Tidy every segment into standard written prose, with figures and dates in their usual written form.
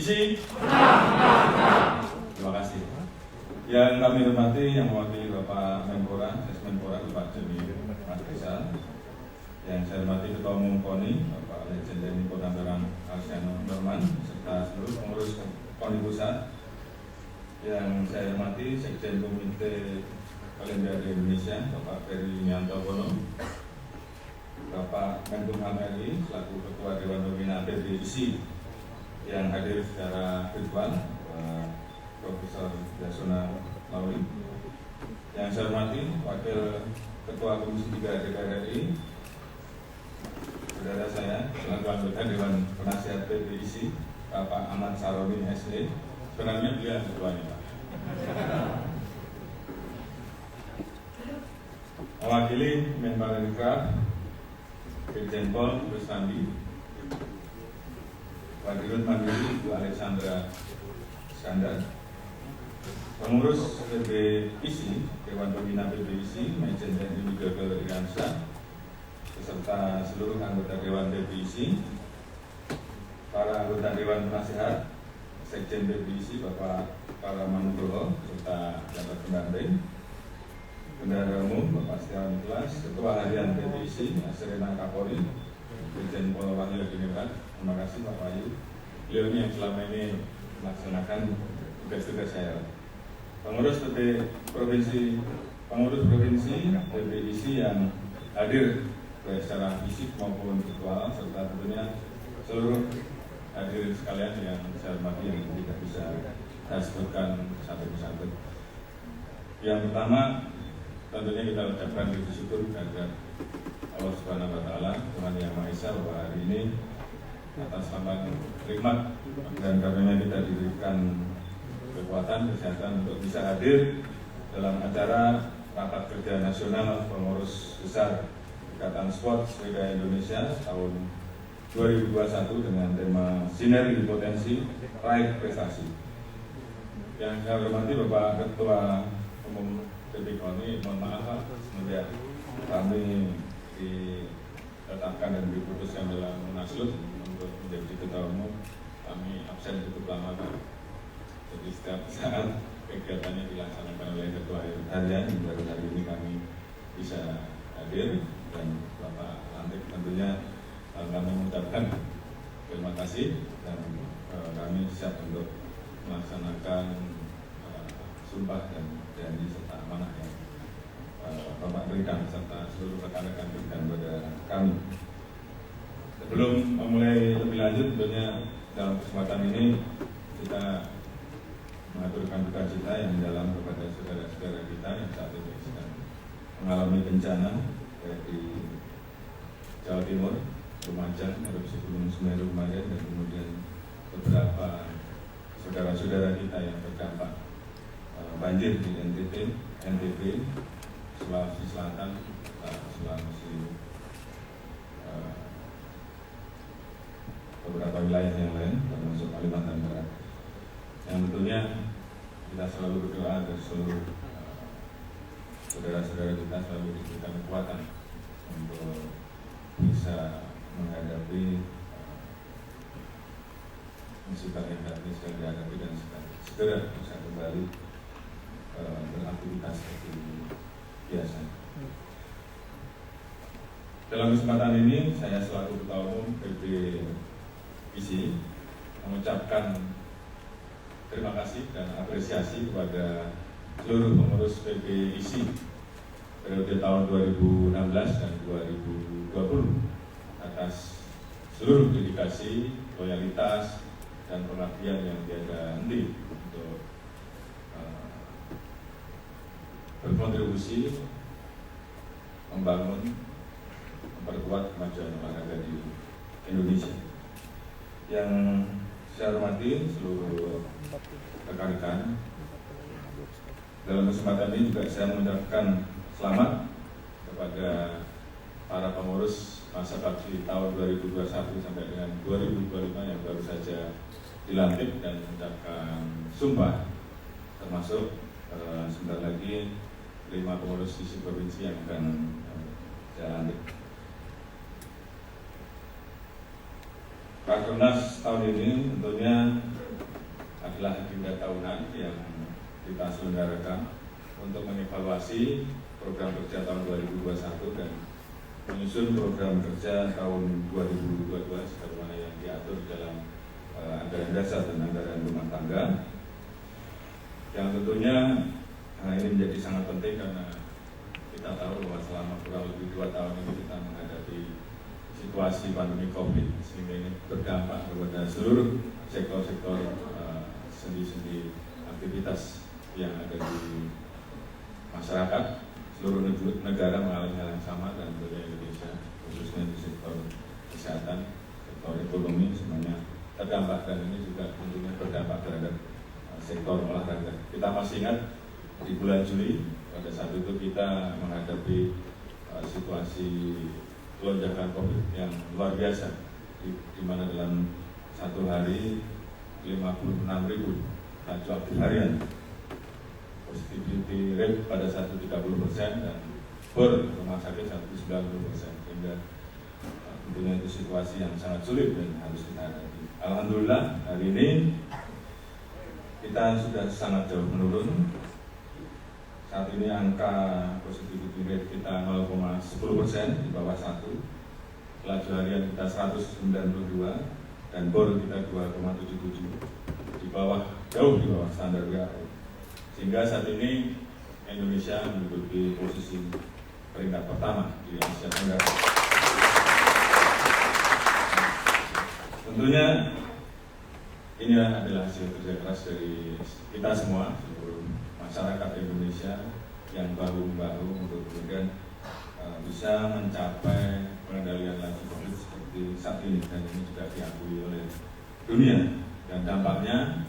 Isi. Terima kasih. Yang kami hormati, yang mewakili Bapak Menpora, Menpora Bapak Joni Mas Rizal. Yang saya hormati Ketua Umum KONI, Bapak Legend TNI Purnawirawan Arsyano Norman, serta seluruh pengurus KONI Pusat. Yang saya hormati Sekjen Komite Olimpiade Indonesia, Bapak Ferry Nyantowono, Bapak Menkumham RI selaku Ketua Dewan Pembina PBISI yang hadir secara virtual, Profesor Yasona Lauri. Yang saya hormati Wakil Ketua Komisi 3 DPR RI, saudara saya selaku anggota Dewan Penasihat PBISI, Bapak Ahmad Saroni SE. Sebenarnya dia ketuanya, Pak. Mewakili Menparekraf Irjen Pol Rusandi, Wadirut Mandiri Bu Alexandra Skandar, pengurus PBISI, Dewan Pembina PBISI, Majen TNI Widodo Iransah, beserta seluruh anggota Dewan PBISI, para anggota Dewan Penasihat, Sekjen PBISI Bapak Paramanugroho, serta jabat pendamping, Bendahara Umum Bapak Setiawan Ikhlas, Ketua Harian PBISI Serena Kapolri, Irjen Pol Wahyu Adiningrat. Terima kasih Pak Wahyu. Beliau ini yang selama ini melaksanakan tugas-tugas saya. Pengurus provinsi PBISI yang hadir baik secara fisik maupun virtual, serta tentunya seluruh hadirin sekalian yang saya hormati yang tidak bisa saya sebutkan satu persatu. Yang pertama, tentunya kita ucapkan puji syukur kepada Allah Subhanahu Wa Taala, Tuhan Yang Maha Esa, bahwa hari ini atas lapang nikmat dan karunia kita diberikan kekuatan kesehatan untuk bisa hadir dalam acara rapat kerja nasional pengurus besar Ikatan Sport Sepeda Indonesia tahun 2021 dengan tema Sinergi Potensi Raih Prestasi. Yang saya hormati Bapak Ketua Umum PBKONI, mohon maaf Pak, semenjak kami ditetapkan dan diputuskan dalam Munaslup untuk menjadi Ketua Umum, kami absen cukup lama Pak. Jadi setiap saat kegiatannya dilaksanakan oleh Ketua Harian, baru hari ini kami bisa hadir, dan Bapak Lantik tentunya kami mengucapkan terima kasih, dan kami siap untuk melaksanakan sumpah dan janji serta amanah yang Bapak berikan serta seluruh rekan-rekan berikan kepada kami. Sebelum memulai lebih lanjut, tentunya dalam kesempatan ini kita mengaturkan duka cita yang mendalam kepada saudara-saudara kita yang saat ini sedang mengalami bencana di Jawa Timur, Lumajang, erupsi Gunung Semeru kemarin, dan kemudian beberapa saudara-saudara kita yang terdampak banjir di NTB, Sulawesi Selatan, Sulawesi, beberapa wilayah yang lain, termasuk Kalimantan Barat. Yang tentunya kita selalu berdoa agar seluruh saudara-saudara kita selalu diberikan kekuatan untuk bisa menghadapi musibah yang saat ini sedang dihadapi, dan segera bisa kembali beraktivitas seperti biasa. Dalam kesempatan ini, saya selaku Ketua Umum PBISI mengucapkan terima kasih dan apresiasi kepada seluruh pengurus PBISI periode tahun 2016 dan 2020 atas seluruh dedikasi, loyalitas, dan pengabdian yang tiada henti untuk berkontribusi membangun, memperkuat kemajuan olahraga di Indonesia. Yang saya hormati seluruh rekan-rekan, dalam kesempatan ini juga saya mengucapkan selamat kepada para pengurus masa bakti tahun 2021 sampai dengan 2025 yang baru saja dilantik dan mengucapkan sumpah, termasuk sebentar lagi 5 pengurus di provinsi yang akan saya lantik. Rakernas tahun ini tentunya adalah agenda tahunan yang kita selenggarakan untuk mengevaluasi program kerja tahun 2021 dan menyusun program kerja tahun 2022 sebagaimana yang diatur dalam anggaran dasar dan anggaran rumah tangga, yang tentunya ini menjadi sangat penting karena kita tahu bahwa selama kurang lebih 2 tahun ini kita menghadapi situasi pandemi COVID, sehingga ini berdampak kepada seluruh sektor-sektor sendi-sendi aktivitas yang ada di masyarakat. Seluruh negara mengalami hal yang sama dan tentunya Indonesia khususnya di sektor kesehatan, sektor ekonomi semuanya terdampak, dan ini juga tentunya berdampak terhadap sektor olahraga. Kita masih ingat di bulan Juli pada saat itu kita menghadapi situasi lonjakan COVID yang luar biasa, di mana dalam satu hari 56.000 kasus aktif harian, positivity rate pada 130% dan bor rumah sakit 190%, sehingga tentunya itu situasi yang sangat sulit dan harus kita hadapi. Alhamdulillah hari ini kita sudah sangat jauh menurun. Saat ini angka positivity rate kita 0,10%, di bawah 1. Laju harian kita 192 dan bor kita 2,77, jauh di bawah standar WHO. Sehingga saat ini Indonesia menduduki posisi peringkat pertama di Asia Tenggara. Tentunya ini adalah hasil kerja keras dari kita semua, seluruh masyarakat Indonesia yang bahu-membahu untuk kemudian bisa mencapai pengendalian laju COVID seperti saat ini, dan ini juga diakui oleh dunia. Dan dampaknya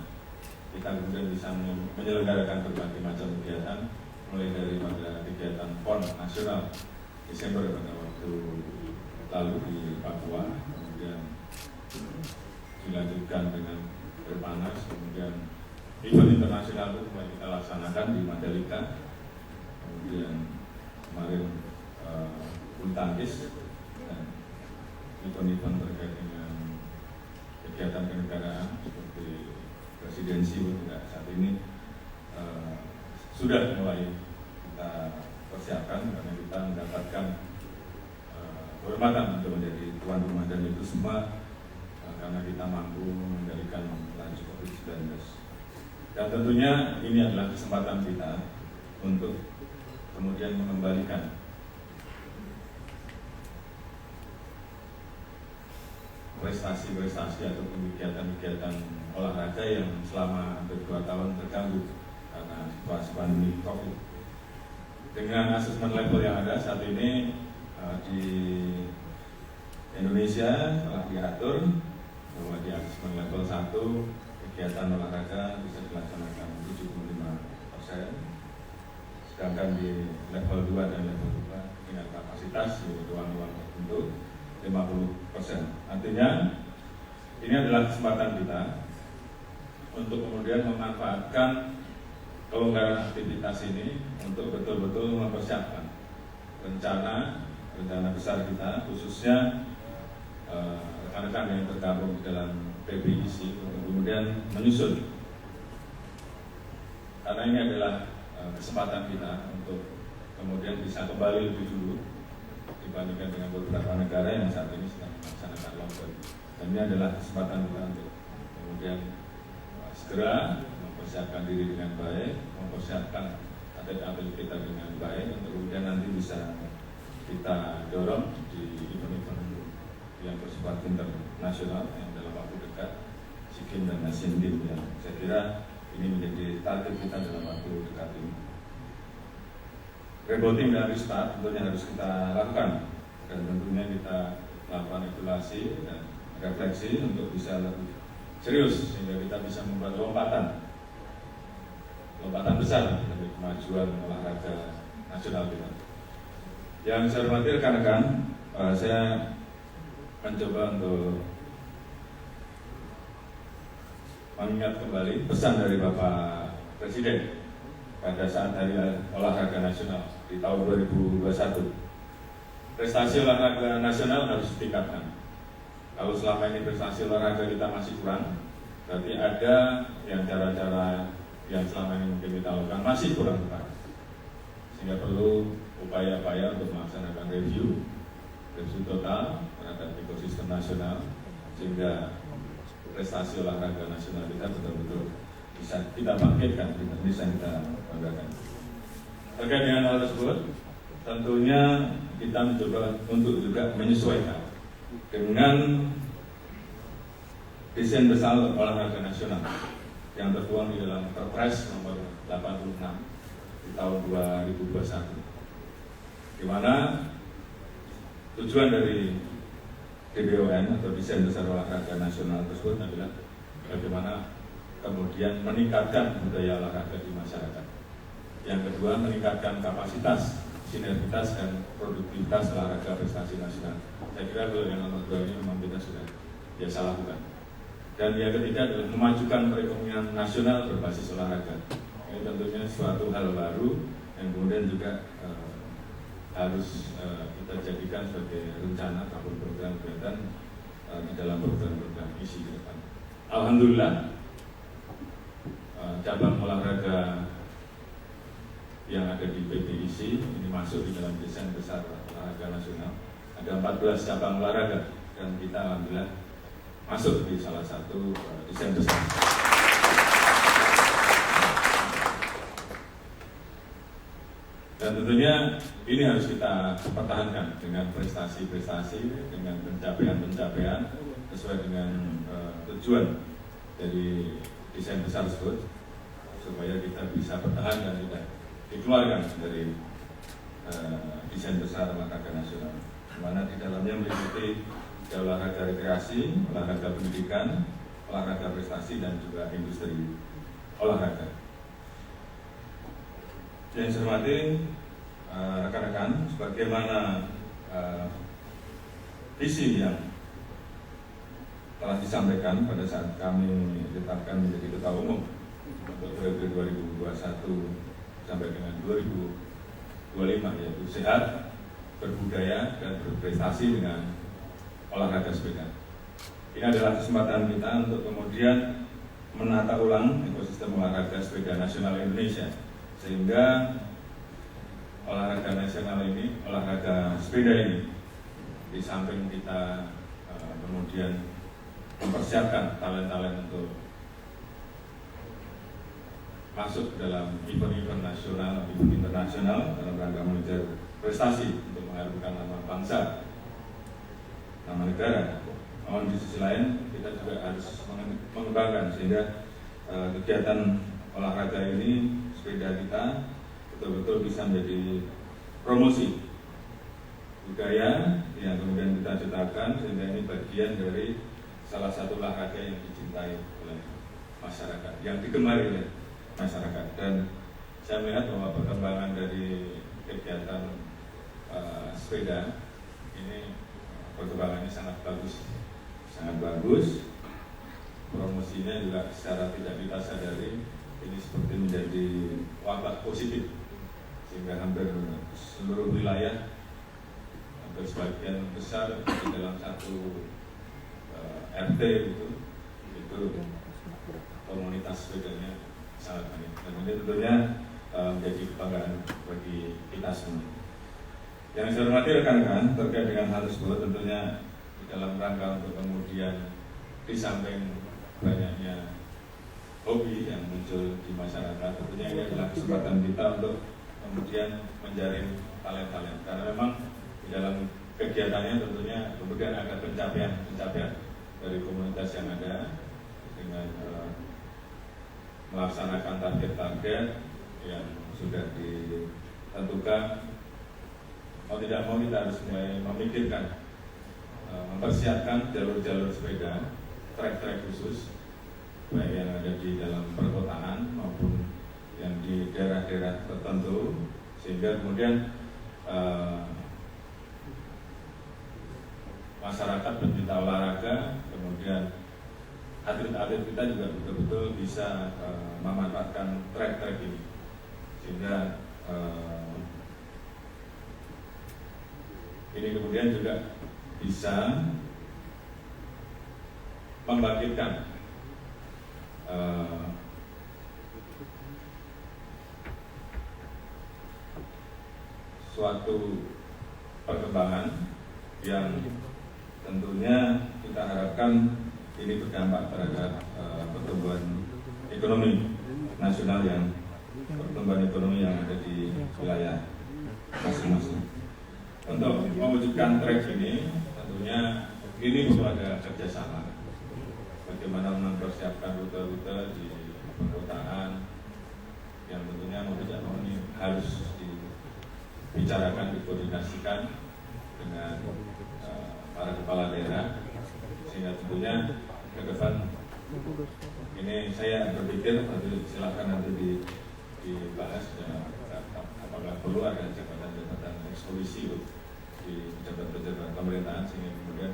kita kemudian bisa menyelenggarakan berbagai macam kegiatan, mulai dari pada kegiatan PON nasional Desember pada waktu lalu di Papua, kemudian dilanjutkan dengan berpanas, kemudian event internasional itu kembali kita laksanakan di Mandalika, kemudian kemarin bulu tangkis, dan event-event terkait dengan kegiatan kenegaraan seperti presidensi juga saat ini sudah mulai kita persiapkan, karena kita mendapatkan kehormatan untuk menjadi tuan rumah, dan itu semua karena kita mampu mengendalikan laju COVID-19. Dan tentunya ini adalah kesempatan kita untuk kemudian mengembalikan prestasi-prestasi atau kegiatan-kegiatan olahraga yang selama hampir 2 tahun terganggu karena situasi pandemi COVID. Dengan asesmen level yang ada saat ini di Indonesia telah diatur bahwa di asesmen level 1 kegiatan olahraga bisa dilaksanakan 75%, sedangkan di level 2 dan level 3 dengan kapasitas di ruang-ruang tertentu 50%. Artinya ini adalah kesempatan kita untuk kemudian memanfaatkan kelonggaran aktivitas ini untuk betul-betul mempersiapkan rencana besar kita, khususnya rekan-rekan yang tergabung di dalam PBIC, untuk kemudian menyusun, karena ini adalah kesempatan kita untuk kemudian bisa kembali lebih dulu dibandingkan dengan beberapa negara yang saat ini sedang melaksanakan lockdown. Dan ini adalah kesempatan kita untuk kemudian segera mempersiapkan diri dengan baik, mempersiapkan atlet-atlet kita dengan baik, untuk kemudian nanti bisa kita dorong di event-event yang bersifat internasional yang dalam waktu dekat, SEA Games dan Asian Games, yang saya kira ini menjadi target kita dalam waktu dekat ini. Rebounding dan restart tentunya harus kita lakukan, dan tentunya kita lakukan evaluasi dan refleksi untuk bisa lebih serius, sehingga kita bisa membuat lompatan besar dari kemajuan olahraga nasional kita. Yang saya hormati rekan-rekan, saya mencoba untuk mengingat kembali pesan dari Bapak Presiden pada saat Hari Olahraga Nasional di tahun 2021. Prestasi olahraga nasional harus ditingkatkan. Kalau selama ini prestasi olahraga kita masih kurang, Berarti ada yang cara-cara yang selama ini mungkin kita lakukan masih kurang tepat, sehingga perlu upaya-upaya untuk melaksanakan review total terhadap ekosistem nasional, sehingga prestasi olahraga nasional kita betul-betul bisa kita bangkitkan, bisa kita banggakan. Terkait dengan hal tersebut, tentunya kita mencoba untuk juga menyesuaikan dengan desain besar olahraga nasional yang tertuang di dalam Perpres nomor 86 di tahun 2021, di mana tujuan dari DBON atau desain besar olahraga nasional tersebut adalah bagaimana kemudian meningkatkan budaya olahraga di masyarakat. Yang kedua, meningkatkan kapasitas, sinergitas dan produktivitas olahraga prestasi nasional. Saya kira kalau yang nomor 2 ini memang kita sudah biasa lakukan. Dan yang ketiga adalah memajukan perekonomian nasional berbasis olahraga. Ini tentunya suatu hal baru yang kemudian juga harus kita jadikan sebagai rencana ataupun program kegiatan di dalam program-program isi ke depan. Alhamdulillah, cabang olahraga yang ada di PPIC ini masuk di dalam desain besar olahraga nasional. Ada 14 cabang olahraga dan kita alhamdulillah masuk di salah satu desain besar. Dan tentunya ini harus kita pertahankan dengan prestasi-prestasi, dengan pencapaian-pencapaian sesuai dengan tujuan dari desain besar tersebut, supaya kita bisa pertahankan dan tidak dikeluarkan dari desain besar olahraga nasional, di mana di dalamnya meliputi olahraga rekreasi, olahraga pendidikan, olahraga prestasi, dan juga industri olahraga. Yang saya hormati rekan-rekan, sebagaimana visi yang telah disampaikan pada saat kami ditetapkan menjadi ketua umum untuk periode 2021 sampai dengan 2025, yaitu sehat, berbudaya, dan berprestasi dengan olahraga sepeda. Ini adalah kesempatan kita untuk kemudian menata ulang ekosistem olahraga sepeda nasional Indonesia, sehingga olahraga nasional ini, olahraga sepeda ini, di samping kita kemudian mempersiapkan talent-talent untuk masuk ke dalam event-event nasional, event internasional dalam rangka mengejar prestasi untuk mengharumkan nama bangsa, nama negara. Namun di sisi lain kita juga harus mengembangkan sehingga kegiatan olahraga ini, sepeda kita betul-betul bisa menjadi promosi budaya yang kemudian kita ciptakan, sehingga ini bagian dari salah satu olahraga yang dicintai oleh masyarakat, yang digemari oleh masyarakat. Dan saya melihat bahwa perkembangan dari kegiatan sepeda ini perkembangannya sangat bagus, promosinya juga secara tidak kita sadari ini seperti menjadi wabah positif, sehingga hampir seluruh wilayah, hampir sebagian besar di dalam satu RT itu komunitas sepedanya sangat banyak, dan ini tentunya menjadi kebanggaan bagi kita semua. Yang saya hormati rekan-rekan, terkait dengan hal tersebut, tentunya di dalam rangka untuk kemudian di samping banyaknya hobi yang muncul di masyarakat, tentunya ini adalah kesempatan kita untuk kemudian menjaring talent-talent, karena memang di dalam kegiatannya tentunya kemudian ada pencapaian dari komunitas yang ada dengan melaksanakan target-target yang sudah ditentukan. Mau tidak mau kita harus mulai memikirkan, mempersiapkan jalur-jalur sepeda, trek-trek khusus, baik yang ada di dalam perkotaan maupun yang di daerah-daerah tertentu, sehingga kemudian masyarakat pencinta olahraga, kemudian atlet-atlet kita juga betul-betul bisa memanfaatkan trek-trek ini, sehingga ini kemudian juga bisa membangkitkan suatu perkembangan yang tentunya kita harapkan ini berdampak terhadap pertumbuhan ekonomi nasional pertumbuhan ekonomi yang ada di wilayah masing-masing. Untuk mewujudkan track ini, tentunya ini perlu ada kerjasama. Bagaimana mempersiapkan rute-rute di perkotaan yang tentunya mau tidak mau ini harus dibicarakan, dikoordinasikan dengan para kepala daerah, sehingga tentunya ke depan ini saya berpikir nanti silakan nanti dibahas apakah perlu ada jabatan-jabatan eksekusi di pejabat-pejabat pemerintahan, sehingga kemudian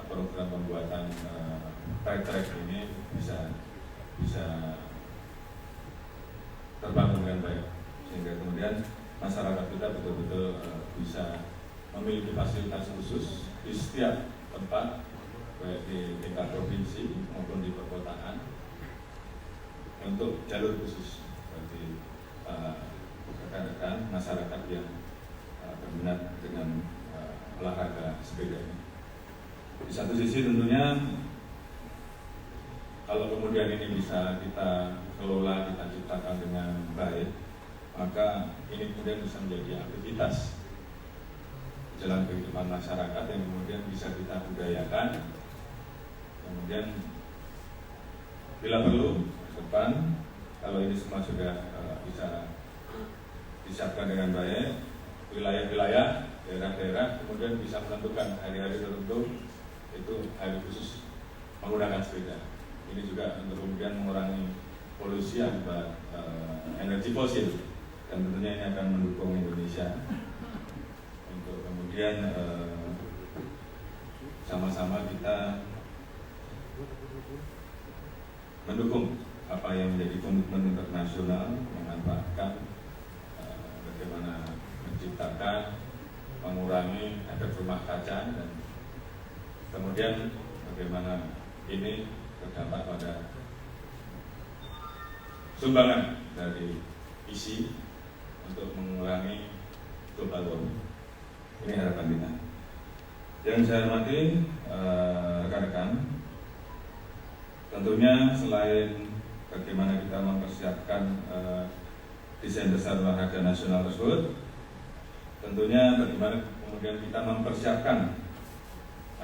program pembuatan track ini bisa terbangun dengan baik, sehingga kemudian masyarakat kita betul-betul bisa memiliki fasilitas khusus di setiap tempat, baik di tingkat provinsi maupun di perkotaan, untuk jalur khusus bagi rekan-rekan masyarakat yang berminat dengan olahraga sepeda ini. Di satu sisi tentunya kalau kemudian ini bisa kita kelola, kita ciptakan dengan baik, maka ini kemudian bisa menjadi aktivitas jalan kehidupan masyarakat yang kemudian bisa kita budayakan. Kemudian bila perlu ke depan, kalau ini semua sudah bisa disiapkan dengan baik, wilayah-wilayah, daerah-daerah kemudian bisa menentukan hari-hari tertentu itu hari khusus menggunakan sepeda. Ini juga untuk kemudian mengurangi polusi akibat energi fosil, dan tentunya ini akan mendukung Indonesia untuk kemudian sama-sama kita mendukung apa yang menjadi komitmen internasional, memanfaatkan bagaimana menciptakan, mengurangi efek rumah kaca, dan kemudian bagaimana ini berdampak pada sumbangan dari isi untuk mengurangi global warming. Ini harapan kita. Yang saya hormati rekan-rekan, tentunya selain bagaimana kita mempersiapkan desain besar olahraga nasional tersebut, tentunya bagaimana kemudian kita mempersiapkan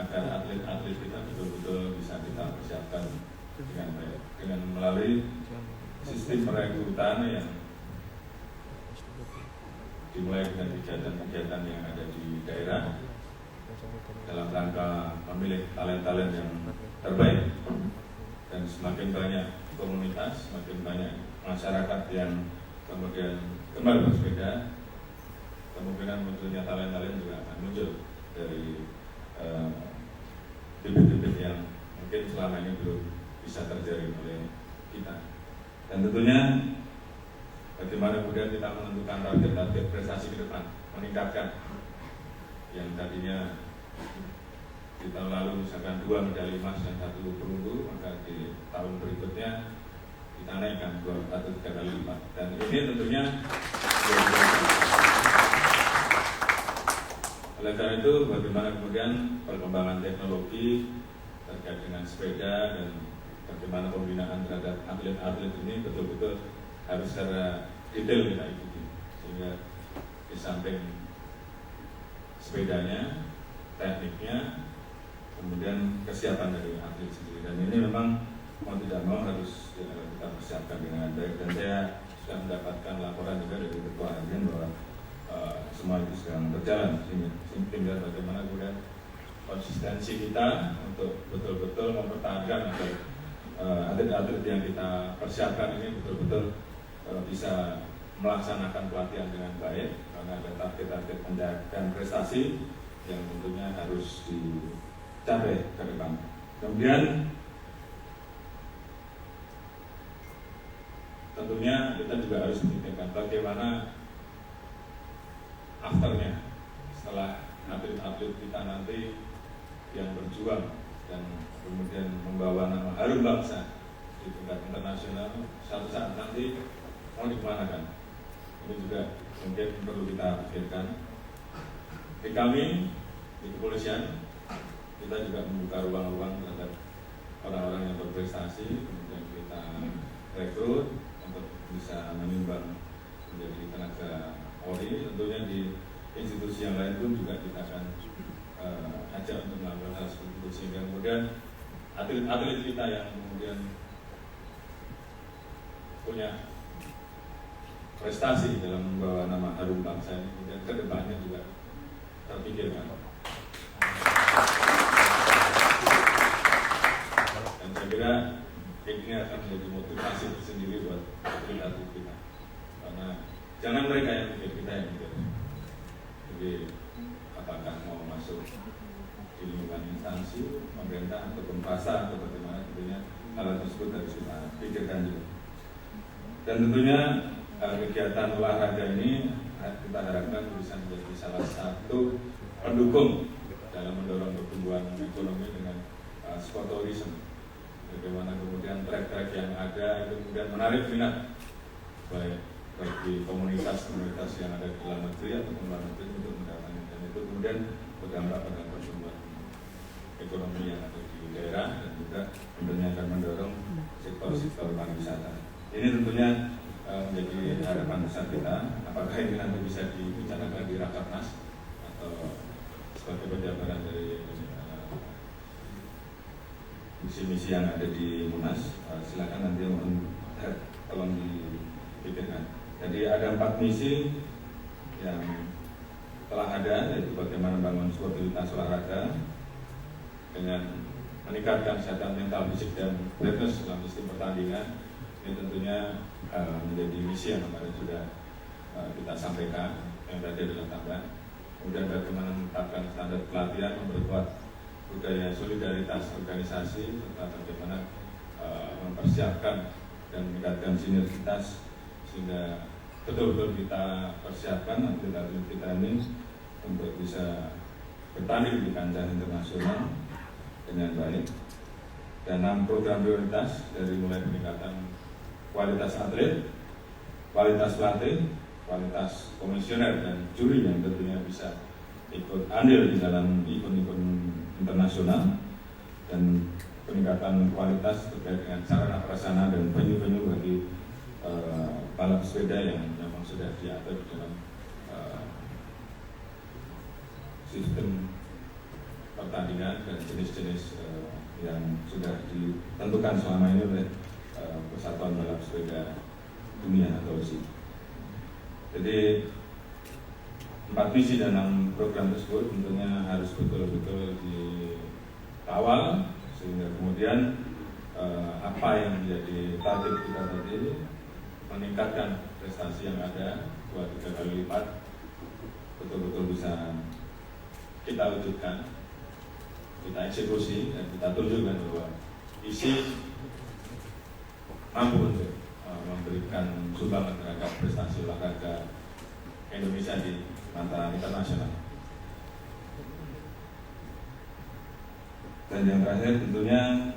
agar atlet-atlet kita betul-betul bisa kita persiapkan dengan baik, dengan melalui sistem perekrutan yang dimulai dengan kegiatan-kegiatan yang ada di daerah dalam rangka memilih talent-talent yang terbaik. Dan semakin banyak komunitas, semakin banyak masyarakat yang kemudian gemar bersepeda, kemungkinan munculnya talent-talent juga akan muncul dari bibit-bibit yang mungkin selama ini belum bisa terjadi oleh kita. Dan tentunya bagaimana kemudian kita menentukan target-target prestasi ke depan, meningkatkan yang tadinya di tahun lalu misalkan 2 medali emas dan 1 perunggu, maka di tahun berikutnya kita naikkan 2 atau 3 kali lipat. Dan ini tentunya oleh karena itu bagaimana kemudian perkembangan teknologi terkait dengan sepeda dan bagaimana pembinaan terhadap atlet-atlet ini betul-betul harus secara detail kita ikuti, sehingga di samping sepedanya, tekniknya, kemudian kesiapan dari atlet sendiri. Dan ini memang mau tidak mau harus kita persiapkan dengan baik. Dan saya sudah mendapatkan laporan juga dari Ketua Harian bahwa semua itu sedang berjalan, tinggal bagaimana kemudian konsistensi kita untuk betul-betul mempertahankan agar atlet-atlet yang kita persiapkan ini betul-betul bisa melaksanakan pelatihan dengan baik, karena ada target-target penjagaan prestasi yang tentunya harus dicapai ke depan. Kemudian tentunya kita juga harus memikirkan bagaimana afternya, setelah atlet-atlet kita nanti yang berjuang dan kemudian membawa nama harum bangsa di tingkat internasional suatu saat nanti mau dikemanakan. Ini juga mungkin perlu kita pikirkan. Di kami, di kepolisian, kita juga membuka ruang-ruang terhadap orang-orang yang berprestasi, kemudian kita rekrut untuk bisa menyumbang menjadi tenaga Polri. Tentunya di institusi yang lain pun juga kita akan ajak untuk melakukan hal seperti itu, sehingga kemudian atlet-atlet kita yang kemudian punya prestasi dalam membawa nama harum bangsa ini kemudian ke depannya juga terpikirkan. Dan saya kira ini akan menjadi motivasi tersendiri buat atlet-atlet kita, karena jangan mereka yang mikir, kita yang mikir. Jadi apakah mau masuk di lingkungan instansi pemerintah ataupun pasar atau bagaimana, tentunya hal tersebut harus kita pikirkan juga. Dan tentunya kegiatan olahraga ini kita harapkan bisa menjadi salah satu pendukung dalam mendorong pertumbuhan ekonomi dengan sport tourism. Bagaimana kemudian trek-trek yang ada itu kemudian menarik minat baik bagi komunitas-komunitas yang ada di dalam negeri ataupun luar negeri untuk mendatangi, dan itu kemudian berdampak pada pertumbuhan ekonomi yang ada di daerah dan juga tentunya akan mendorong sektor-sektor pariwisata. Ini tentunya menjadi harapan besar kita. Apakah ini nanti bisa dibicarakan di Rakernas atau sebagai penjabaran dari misi-misi yang ada di Munas, silakan nanti tolong dipikirkan. Jadi ada 4 misi yang telah ada, yaitu bagaimana membangun sportivitas olahraga dengan meningkatkan kesehatan mental, fisik, dan fitness dalam sistem pertandingan. Ini tentunya menjadi misi yang kemarin sudah kita sampaikan, yang tadi adalah tambahan. Kemudian bagaimana menetapkan standar pelatihan, memperkuat budaya solidaritas organisasi, serta bagaimana mempersiapkan dan meningkatkan sinergitas sehingga betul-betul kita persiapkan atlet-atlet kita ini untuk bisa bertanding di kancah internasional dengan baik. Dan 6 program prioritas, dari mulai peningkatan kualitas atlet, kualitas pelatih, kualitas komisioner dan juri yang tentunya bisa ikut andil di dalam event-event internasional, dan peningkatan kualitas terkait dengan sarana prasarana dan venue-venue bagi balap sepeda yang memang sudah diatur di dalam sistem pertandingan dan jenis-jenis yang sudah ditentukan selama ini oleh Persatuan Balap Sepeda Dunia atau OSI. Jadi 4 misi dan 6 program tersebut tentunya harus betul-betul dikawal sehingga kemudian apa yang menjadi target kita tadi, meningkatkan prestasi yang ada 2-3 kali lipat, betul-betul bisa kita wujudkan, kita eksekusi, dan kita tunjukkan bahwa isi mampu untuk memberikan sumbangan terhadap prestasi olahraga Indonesia di mata internasional. Dan yang terakhir tentunya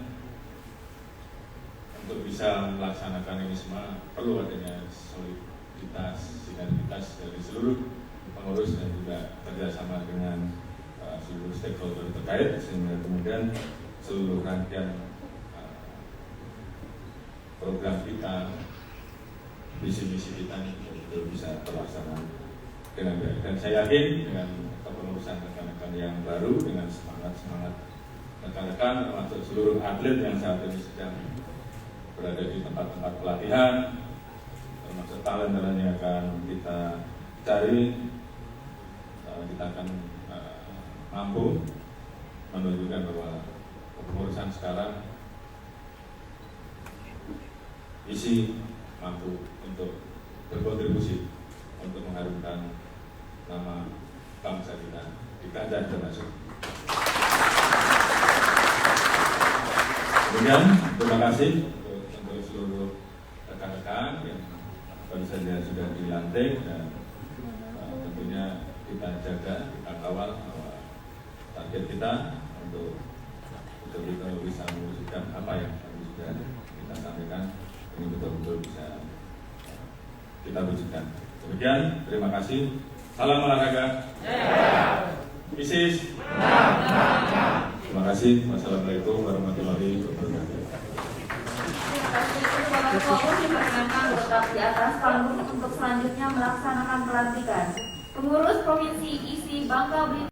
untuk bisa melaksanakan ini semua perlu adanya soliditas, sinergitas dari seluruh pengurus dan juga kerjasama dengan seluruh stakeholder terkait, sehingga kemudian seluruh rangkaian program kita, visi-misi kita itu bisa terlaksana dengan baik. Dan saya yakin dengan kepengurusan rekan-rekan yang baru, dengan semangat rekan-rekan termasuk seluruh atlet yang saat ini sedang berada di tempat-tempat pelatihan, termasuk talent yang akan kita cari, kita akan mampu menunjukkan bahwa kepengurusan sekarang isi mampu untuk berkontribusi untuk mengharumkan nama bangsa kita di kancah internasional. Kemudian terima kasih untuk seluruh rekan-rekan yang baru saja sudah dilantik, dan tentunya kita jaga, kita kawal bahwa target kita untuk betul-betul bisa mewujudkan apa yang sudah kita sampaikan. kita wujudkan. Demikian, terima kasih. Salam olahraga. Isis. Terima kasih. Wassalamualaikum warahmatullahi wabarakatuh. Fokus diperkenankan tetap di atas panggung untuk selanjutnya melaksanakan pelantikan. Pengurus Provinsi ISI Bangka Belitung.